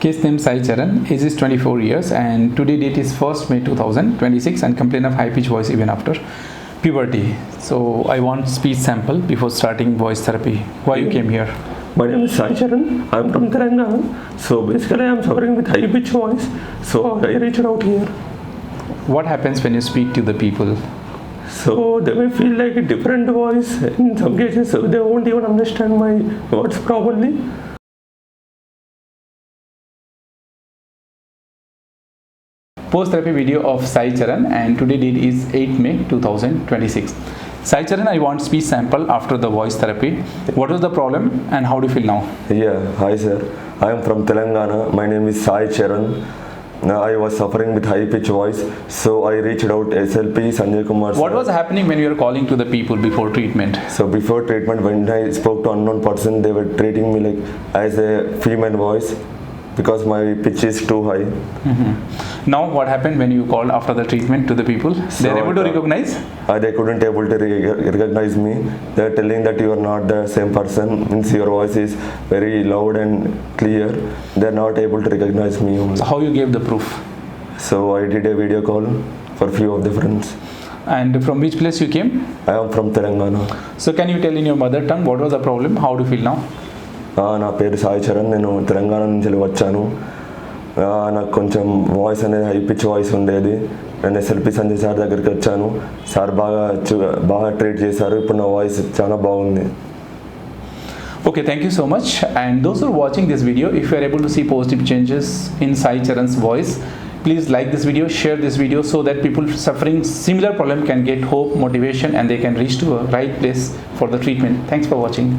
Case name Sai Charan, age is 24 years and today date is 1st May 2026 and complain of high pitch voice even after puberty. So I want speech sample before starting voice therapy. Why you came here? My name is Sai Charan. I am from Telangana. So basically I am suffering with high pitch voice. So I reached out here. What happens when you speak to the people? So they may feel like a different voice. In some cases they won't even understand my words properly. Post therapy video of Sai Charan and today date is 8 May 2026. Sai Charan, I want speech sample after the voice therapy. What was the problem and how do you feel now? Yeah, hi sir. I am from Telangana. My name is Sai Charan. I was suffering with high pitch voice, so I reached out SLP Sanjay Kumar. What was happening when you were calling to the people before treatment? So before treatment, when I spoke to unknown person, they were treating me like as a female voice because my pitch is too high. Now what happened when you called after the treatment to the people? They are able to recognize? They couldn't able to recognize me. They are telling that you are not the same person, means your voice is very loud and clear. They are not able to recognize me. So how you gave the proof? So I did a video call for few of the friends. And from which place you came? I am from Telangana. So can you tell in your mother tongue what was the problem? How do you feel now? నా పేరు సాయి చరణ్. నేను తెలంగాణ నుంచి వచ్చాను. నాకు కొంచెం voice అనేది high pitch voice ఉండేది. నేను ఎస్ఎల్పి సంజయ్ సార్ దగ్గరికి వచ్చాను. సార్ బాగా ట్రీట్ చేశారు. ఇప్పుడు నా వాయిస్ చాలా బాగుంది. Okay, thank you so much. And those who are watching this video, if you are able to see positive changes in Sai Charan's voice, please like this video, share this video so that people suffering similar problem can get hope, motivation and they can reach to a right place for the treatment. Thanks for watching.